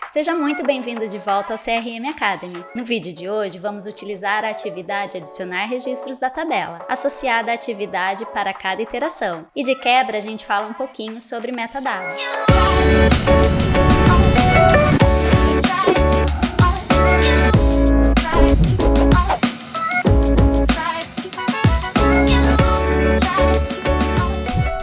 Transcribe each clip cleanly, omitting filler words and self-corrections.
Seja muito bem-vindo de volta ao CRM Academy. No vídeo de hoje, vamos utilizar a atividade Adicionar registros da tabela, associada à atividade para cada iteração. E de quebra, a gente fala um pouquinho sobre metadados.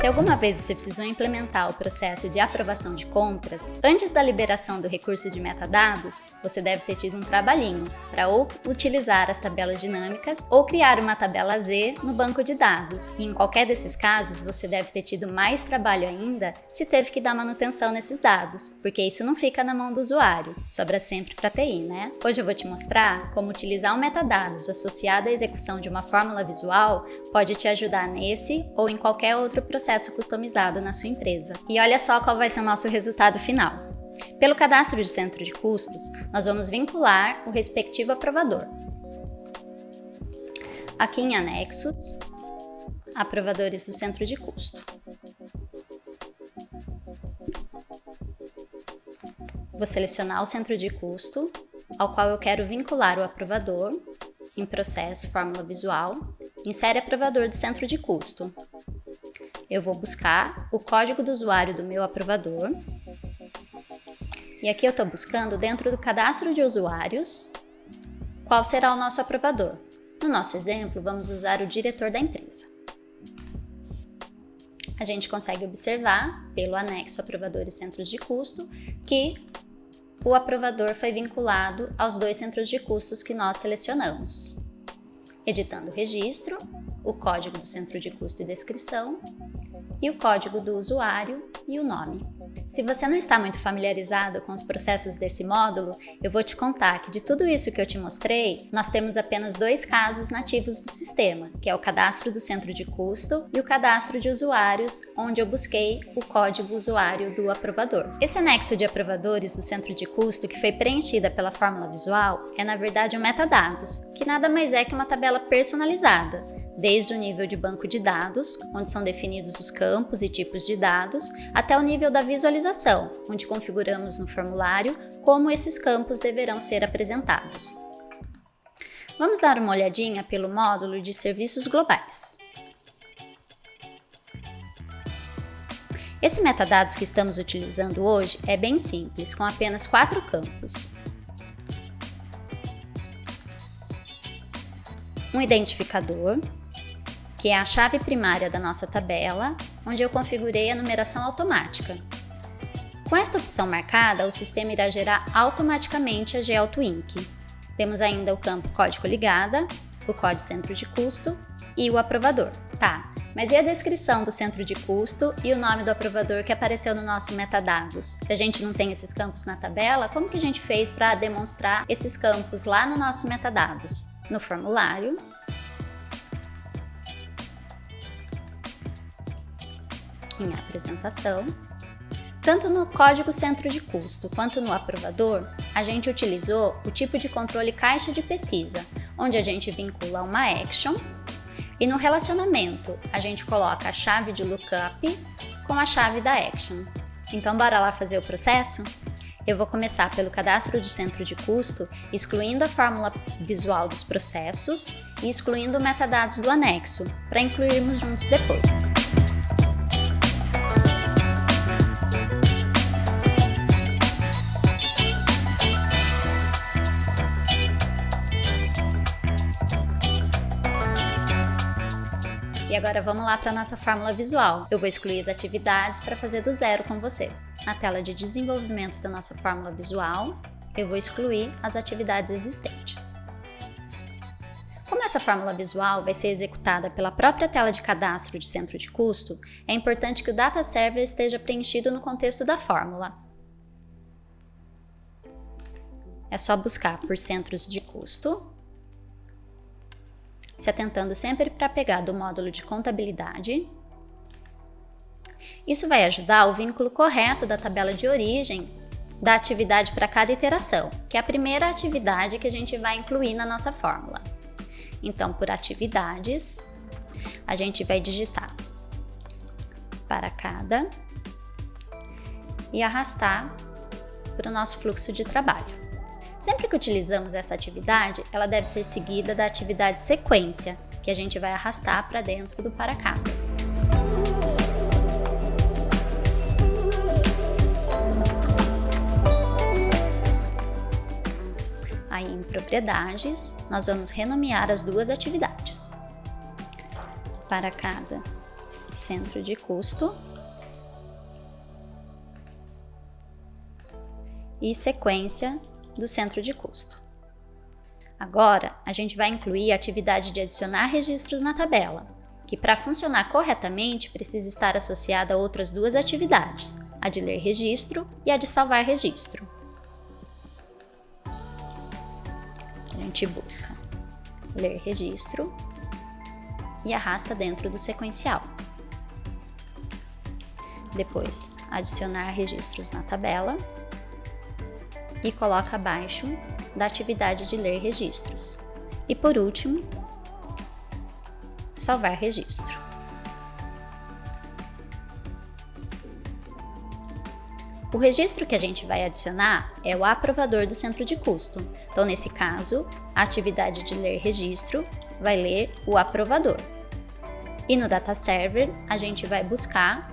Se alguma vez você precisou implementar o processo de aprovação de compras, antes da liberação do recurso de metadados, você deve ter tido um trabalhinho para ou utilizar as tabelas dinâmicas ou criar uma tabela Z no banco de dados. E em qualquer desses casos, você deve ter tido mais trabalho ainda se teve que dar manutenção nesses dados, porque isso não fica na mão do usuário, sobra sempre para TI, né? Hoje eu vou te mostrar como utilizar um metadados associado à execução de uma fórmula visual pode te ajudar nesse ou em qualquer outro processo customizado na sua empresa. E olha só qual vai ser o nosso resultado final. Pelo cadastro de centro de custos, nós vamos vincular o respectivo aprovador. Aqui em anexos, aprovadores do centro de custo. Vou selecionar o centro de custo, ao qual eu quero vincular o aprovador, em processo, fórmula visual, insere aprovador do centro de custo. Eu vou buscar o código do usuário do meu aprovador. E aqui eu estou buscando dentro do cadastro de usuários qual será o nosso aprovador. No nosso exemplo, vamos usar o diretor da empresa. A gente consegue observar, pelo anexo aprovadores centros de custo, que o aprovador foi vinculado aos dois centros de custos que nós selecionamos. Editando o registro, o código do centro de custo e descrição, e o código do usuário e o nome. Se você não está muito familiarizado com os processos desse módulo, eu vou te contar que de tudo isso que eu te mostrei, nós temos apenas dois casos nativos do sistema, que é o cadastro do centro de custo e o cadastro de usuários, onde eu busquei o código usuário do aprovador. Esse anexo de aprovadores do centro de custo, que foi preenchida pela fórmula visual, é na verdade um metadados, que nada mais é que uma tabela personalizada, desde o nível de banco de dados, onde são definidos os campos e tipos de dados, até o nível da visualização, onde configuramos no formulário como esses campos deverão ser apresentados. Vamos dar uma olhadinha pelo módulo de serviços globais. Esse metadados que estamos utilizando hoje é bem simples, com apenas 4 campos. Um identificador, que é a chave primária da nossa tabela, onde eu configurei a numeração automática. Com esta opção marcada, o sistema irá gerar automaticamente a GeoAutoInc. Temos ainda o campo código ligada, o código centro de custo e o aprovador. Tá, mas e a descrição do centro de custo e o nome do aprovador que apareceu no nosso metadados? Se a gente não tem esses campos na tabela, como que a gente fez para demonstrar esses campos lá no nosso metadados? No formulário, em apresentação, tanto no código centro de custo quanto no aprovador, a gente utilizou o tipo de controle caixa de pesquisa, onde a gente vincula uma action e no relacionamento a gente coloca a chave de lookup com a chave da action. Então bora lá fazer o processo? Eu vou começar pelo cadastro de centro de custo, excluindo a fórmula visual dos processos e excluindo o metadados do anexo, para incluirmos juntos depois. E agora vamos lá para a nossa fórmula visual. Eu vou excluir as atividades para fazer do zero com você. Na tela de desenvolvimento da nossa fórmula visual, eu vou excluir as atividades existentes. Como essa fórmula visual vai ser executada pela própria tela de cadastro de centro de custo, é importante que o data server esteja preenchido no contexto da fórmula. É só buscar por centros de custo, se atentando sempre para pegar do módulo de contabilidade. Isso vai ajudar o vínculo correto da tabela de origem da atividade para cada iteração, que é a primeira atividade que a gente vai incluir na nossa fórmula. Então, por atividades, a gente vai digitar para cada e arrastar para o nosso fluxo de trabalho. Sempre que utilizamos essa atividade, ela deve ser seguida da atividade sequência, que a gente vai arrastar para dentro do para cada. Aí em propriedades, nós vamos renomear as duas atividades. Para cada centro de custo e sequência do centro de custo. Agora, a gente vai incluir a atividade de adicionar registros na tabela, que para funcionar corretamente precisa estar associada a outras duas atividades, a de ler registro e a de salvar registro. A gente busca ler registro e arrasta dentro do sequencial. Depois, adicionar registros na tabela e coloca abaixo da atividade de ler registros. E por último, salvar registro. O registro que a gente vai adicionar é o aprovador do centro de custo. Então, nesse caso, a atividade de ler registro vai ler o aprovador. E no Data Server, a gente vai buscar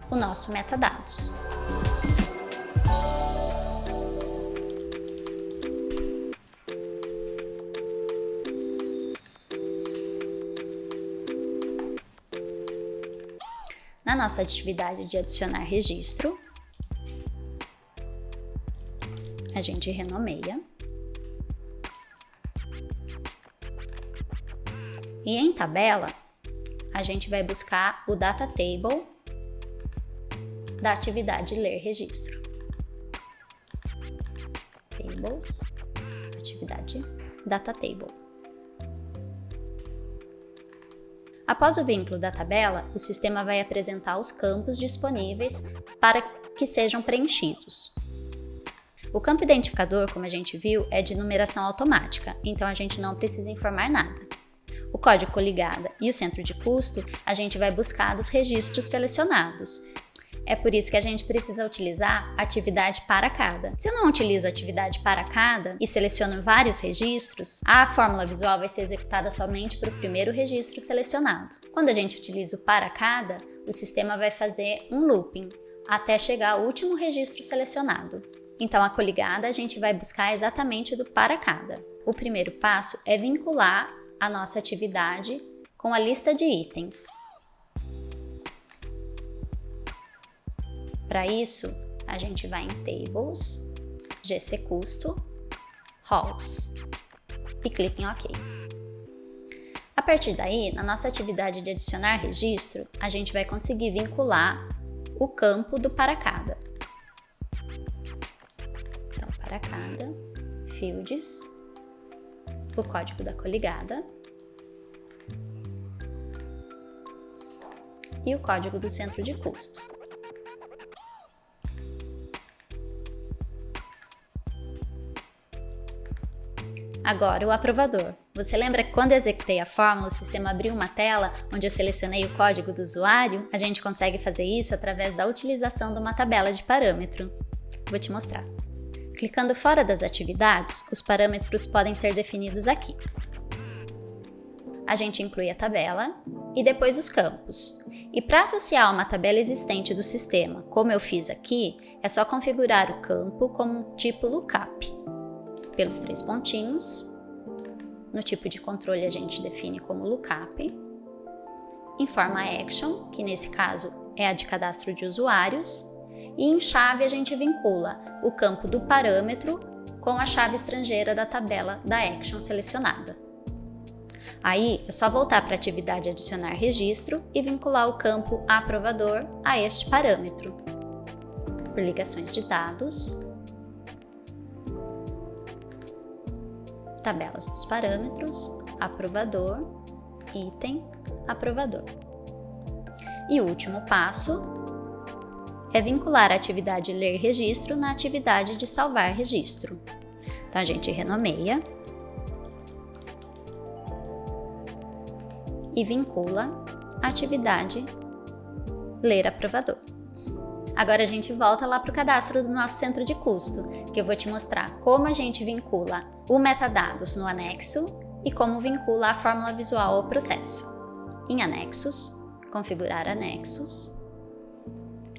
o nosso metadados. Na nossa atividade de adicionar registro, a gente renomeia. E em tabela, a gente vai buscar o Data Table da atividade ler registro. Tables, atividade Data Table. Após o vínculo da tabela, o sistema vai apresentar os campos disponíveis para que sejam preenchidos. O campo identificador, como a gente viu, é de numeração automática, então a gente não precisa informar nada. O código coligada e o centro de custo, a gente vai buscar dos registros selecionados. É por isso que a gente precisa utilizar a atividade para cada. Se eu não utilizo a atividade para cada e seleciono vários registros, a fórmula visual vai ser executada somente para o primeiro registro selecionado. Quando a gente utiliza o para cada, o sistema vai fazer um looping até chegar ao último registro selecionado. Então, a coligada a gente vai buscar exatamente do para cada. O primeiro passo é vincular a nossa atividade com a lista de itens. Para isso, a gente vai em Tables, GC Custo, Rows e clica em OK. A partir daí, na nossa atividade de adicionar registro, a gente vai conseguir vincular o campo do para cada. Então, para cada, Fields, o código da coligada e o código do centro de custo. Agora, o aprovador. Você lembra que quando eu executei a fórmula, o sistema abriu uma tela onde eu selecionei o código do usuário? A gente consegue fazer isso através da utilização de uma tabela de parâmetro. Vou te mostrar. Clicando fora das atividades, os parâmetros podem ser definidos aqui. A gente inclui a tabela e depois os campos. E para associar uma tabela existente do sistema, como eu fiz aqui, é só configurar o campo como tipo lookup. Pelos 3 pontinhos. No tipo de controle a gente define como lookup. Em forma action, que nesse caso é a de cadastro de usuários. E em chave a gente vincula o campo do parâmetro com a chave estrangeira da tabela da action selecionada. Aí é só voltar para a atividade adicionar registro e vincular o campo aprovador a este parâmetro. Por ligações de dados, tabelas dos parâmetros, aprovador, item, aprovador. E o último passo é vincular a atividade ler registro na atividade de salvar registro. Então a gente renomeia e vincula a atividade ler aprovador. Agora a gente volta lá para o cadastro do nosso centro de custo, que eu vou te mostrar como a gente vincula o metadados no anexo e como vincula a fórmula visual ao processo. Em anexos, configurar anexos,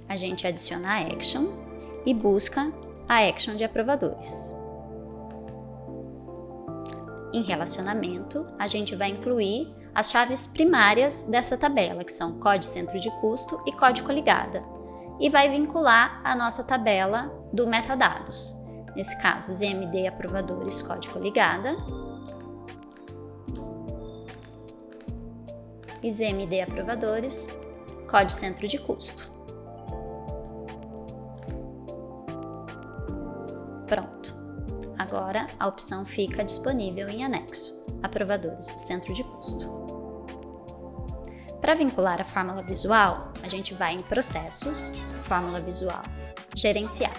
a gente adiciona a action e busca a action de aprovadores. Em relacionamento, a gente vai incluir as chaves primárias dessa tabela, que são COD centro de custo e COD coligada, e vai vincular a nossa tabela do metadados. Nesse caso, ZMD aprovadores COD coligada e ZMD aprovadores COD centro de custo. Pronto. Agora a opção fica disponível em anexo, aprovadores do centro de custo. Para vincular a fórmula visual, a gente vai em processos, fórmula visual, gerenciar.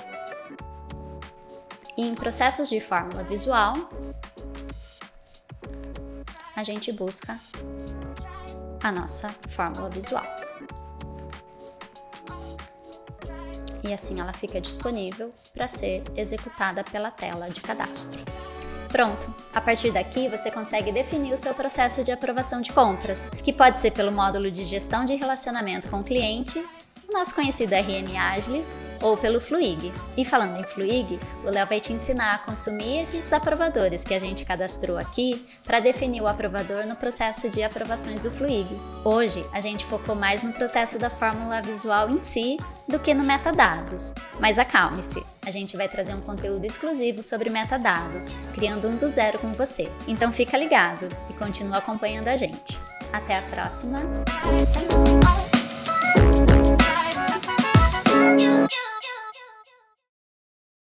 E em processos de fórmula visual, a gente busca a nossa fórmula visual. E assim ela fica disponível para ser executada pela tela de cadastro. Pronto! A partir daqui você consegue definir o seu processo de aprovação de compras, que pode ser pelo módulo de gestão de relacionamento com o cliente, o nosso conhecido RM Agilis, ou pelo Fluig. E falando em Fluig, o Léo vai te ensinar a consumir esses aprovadores que a gente cadastrou aqui para definir o aprovador no processo de aprovações do Fluig. Hoje, a gente focou mais no processo da fórmula visual em si do que no metadados. Mas acalme-se, a gente vai trazer um conteúdo exclusivo sobre metadados, criando um do zero com você. Então fica ligado e continua acompanhando a gente. Até a próxima! Tchau!